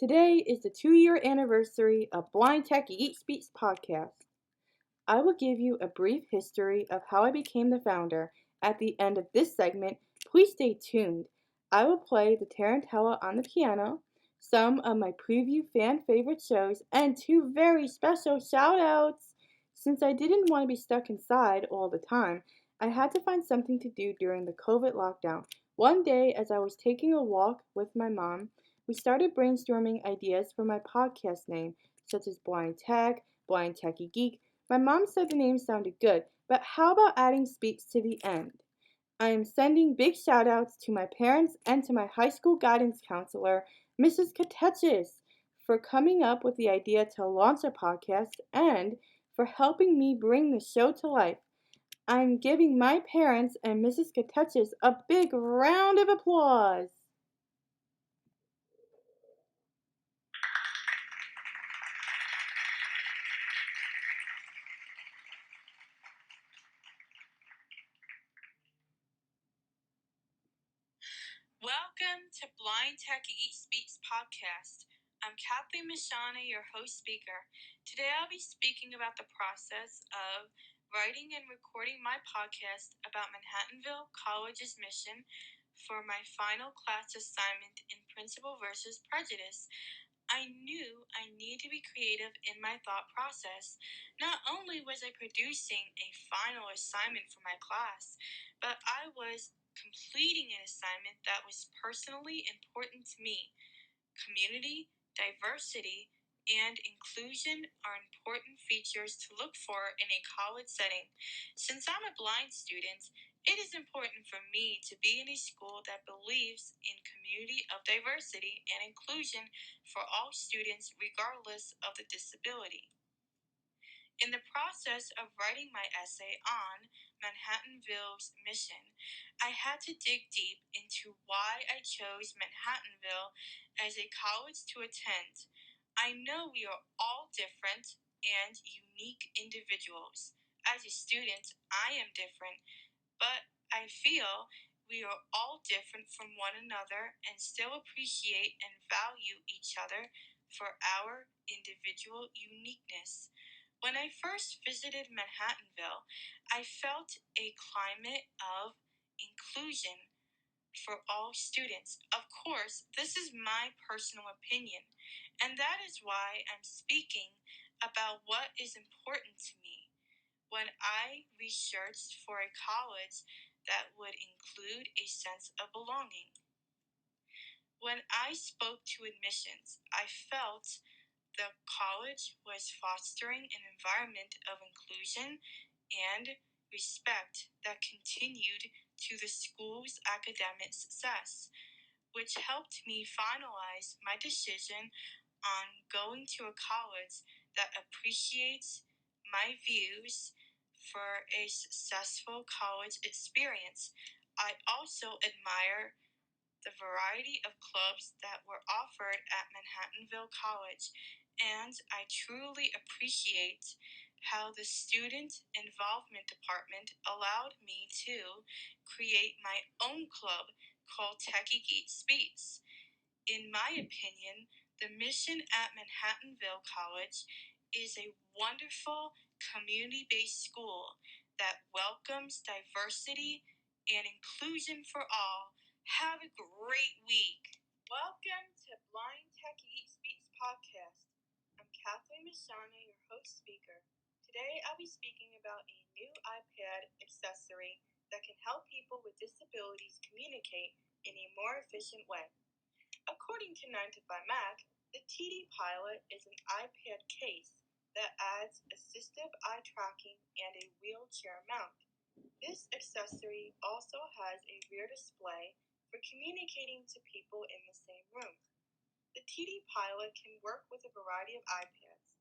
Today is the 2-year anniversary of Blind Techie Geek Speaks podcast. I will give you a brief history of how I became the founder. At the end of this segment, please stay tuned. I will play the tarantella on the piano, some of my preview fan favorite shows, and 2 very special shout outs. Since I didn't want to be stuck inside all the time, I had to find something to do during the COVID lockdown. One day, as I was taking a walk with my mom, we started brainstorming ideas for my podcast name, such as Blind Tech, Blind Techie Geek. My mom said the name sounded good, but how about adding speaks to the end? I am sending big shout outs to my parents and to my high school guidance counselor, Mrs. Katechis, for coming up with the idea to launch a podcast and for helping me bring the show to life. I'm giving my parents and Mrs. Katechis a big round of applause. Welcome to Blind Techie Geek Speaks podcast. I'm Kathleen Mishana, your host speaker. Today I'll be speaking about the process of writing and recording my podcast about Manhattanville College's mission for my final class assignment in Principle versus Prejudice. I knew I needed to be creative in my thought process. Not only was I producing a final assignment for my class, but I was completing an assignment that was personally important to me. Community, diversity, and inclusion are important features to look for in a college setting. Since I'm a blind student, it is important for me to be in a school that believes in community of diversity and inclusion for all students regardless of the disability. In the process of writing my essay on Manhattanville's mission, I had to dig deep into why I chose Manhattanville as a college to attend. I know we are all different and unique individuals. As a student, I am different, but I feel we are all different from one another and still appreciate and value each other for our individual uniqueness. When I first visited Manhattanville, I felt a climate of inclusion for all students. Of course, this is my personal opinion, and that is why I'm speaking about what is important to me. When I researched for a college that would include a sense of belonging. When I spoke to admissions, I felt the college was fostering an environment of inclusion and respect that continued to the school's academic success, which helped me finalize my decision on going to a college that appreciates my views for a successful college experience. I also admire the variety of clubs that were offered at Manhattanville College, and I truly appreciate how the Student Involvement Department allowed me to create my own club called Techie Geek Speaks. In my opinion, the mission at Manhattanville College is a wonderful community based school that welcomes diversity and inclusion for all. Have a great week. Welcome to Blind Techie Speaks podcast. I'm Kathleen Mishana, your host speaker. Today I'll be speaking about a new iPad accessory that can help people with disabilities communicate in a more efficient way. According to 9 to 5 Mac, the TD Pilot is an iPad case that adds assistive eye tracking and a wheelchair mount. This accessory also has a rear display for communicating to people in the same room. The TD Pilot can work with a variety of iPads.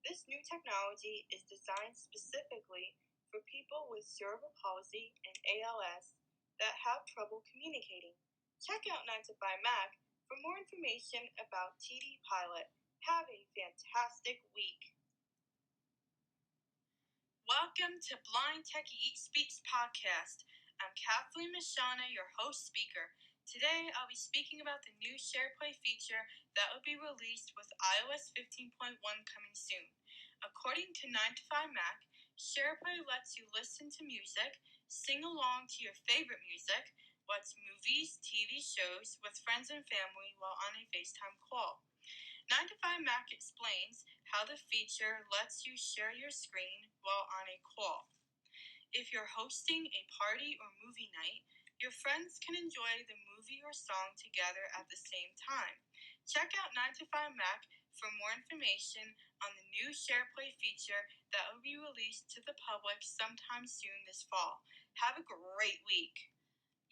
This new technology is designed specifically for people with cerebral palsy and ALS that have trouble communicating. Check out 9 to 5 Mac for more information about TD Pilot. Have a fantastic week. Welcome to Blind Techie Speaks podcast. I'm Kathleen Mishana, your host speaker. Today, I'll be speaking about the new SharePlay feature that will be released with iOS 15.1 coming soon. According to 9to5Mac, SharePlay lets you listen to music, sing along to your favorite music, watch movies, TV shows with friends and family while on a FaceTime call. 9to5Mac explains how the feature lets you share your screen while on a call. If you're hosting a party or movie night, your friends can enjoy the movie or song together at the same time. Check out 9to5Mac for more information on the new SharePlay feature that will be released to the public sometime soon this fall. Have a great week.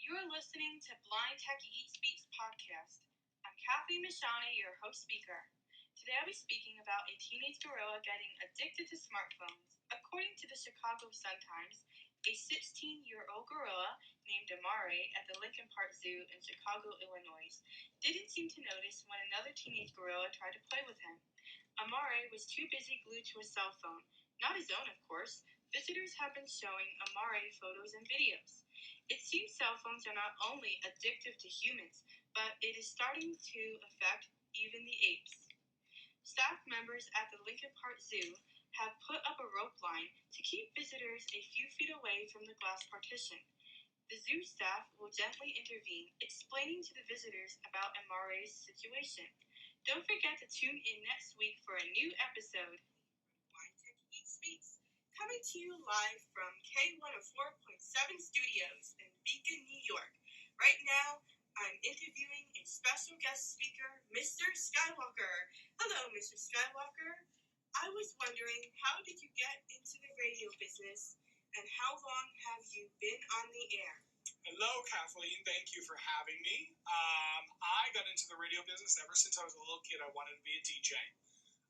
You are listening to Blind Techie Geek Speaks podcast. I'm Kathleen Mishani, your host speaker. Today I'll be speaking about a teenage gorilla getting addicted to smartphones. According to the Chicago Sun-Times, a 16-year-old gorilla named Amare at the Lincoln Park Zoo in Chicago, Illinois, didn't seem to notice when another teenage gorilla tried to play with him. Amare was too busy glued to a cell phone. Not his own, of course. Visitors have been showing Amare photos and videos. It seems cell phones are not only addictive to humans, but it is starting to affect even the apes. Staff members at the Lincoln Park Zoo have put up a rope line to keep visitors a few feet away from the glass partition. The zoo staff will gently intervene, explaining to the visitors about Amare's situation. Don't forget to tune in next week for a new episode. Blind Techie Geek Speaks, coming to you live from K104.7 Studios in Beacon, New York. Right now, I'm interviewing a special guest speaker, Mr. Skywalker. Hello, Mr. Skywalker. I was wondering, how did you get into the radio business, and how long have you been on the air? Hello, Kathleen. Thank you for having me. I got into the radio business ever since I was a little kid. I wanted to be a DJ.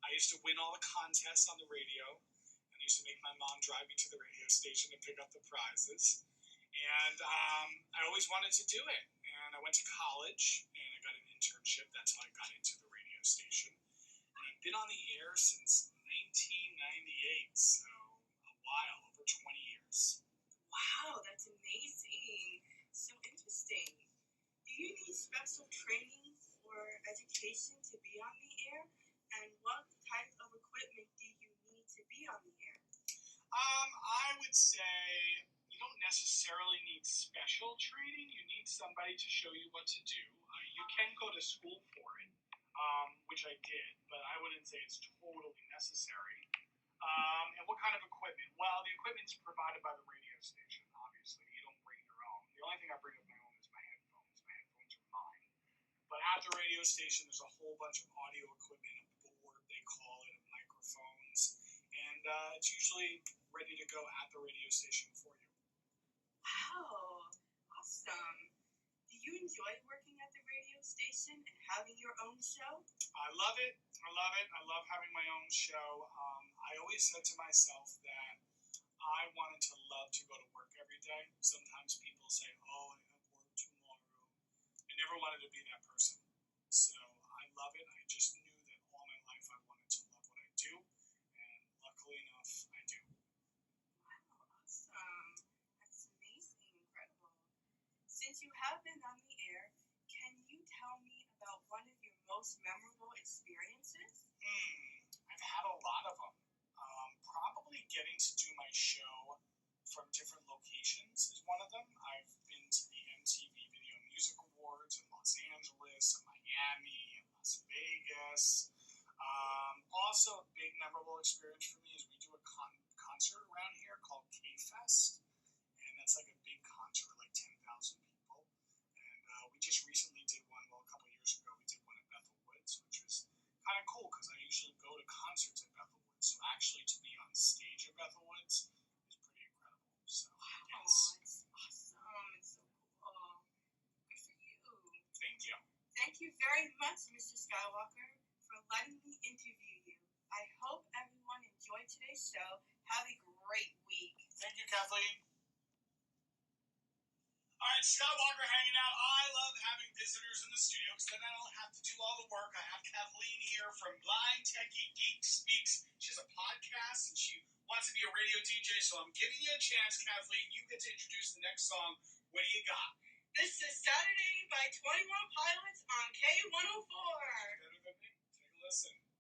I used to win all the contests on the radio, and I used to make my mom drive me to the radio station to pick up the prizes. And I always wanted to do it. And I went to college, and I got an internship. That's how I got into the radio station. And I've been on the air since 1998, so a while, over 20 years. Wow, that's amazing. So interesting. Do you need special training or education to be on the air? And what type of equipment do you need to be on the air? I would say you don't necessarily need special training. You need somebody to show you what to do. You can go to school for it, which I did, but I wouldn't say it's totally necessary. And what kind of equipment? Well, the equipment's provided by the radio station, obviously. You don't bring your own. The only thing I bring of my own is my headphones. My headphones are mine. But at the radio station, there's a whole bunch of audio equipment, a board, they call it, of microphones. And it's usually ready to go at the radio station for you. Wow, awesome. Do you enjoy working at the radio station and having your own show? I love it. I love it. I love having my own show. I always said to myself that I wanted to love to go to work every day. Sometimes people say, oh, I have work tomorrow. I never wanted to be that person. So I love it. I just knew that all my life I wanted to love what I do. And luckily enough, I do. Wow, awesome. That's amazing, incredible. Since you have been on the air, can you tell me about one of your most memorable experiences? I've had a lot of them. Probably getting to do my show from different locations is one of them. I've been to the MTV Video Music Awards in Los Angeles, and Miami, and Las Vegas. Also, a big memorable experience for me is we do a concert around here called K-Fest, and that's like a big concert, like 10,000 people. And we just recently did one, well, a couple years ago, we did one at Bethel Woods, which was kind of cool because I usually go to concerts at Bethel Woods. So actually to be on stage at Bethel Woods is pretty incredible. So Wow, yes. it's awesome. It's so cool. Good for you. Thank you. Thank you very much, Mr. Skywalker, for letting me interview you. I hope everyone enjoyed today's show. Have a great week. Thank you, Kathleen. All right, Skywalker hanging out. I love having visitors in the studio because then I don't have to do all the work. I have Kathleen here from Blind Techie Geek Speaks. She has a podcast and she wants to be a radio DJ, so I'm giving you a chance, Kathleen. You get to introduce the next song. What do you got? This is Saturday by 21 Pilots on K104. Better than me. Take a listen.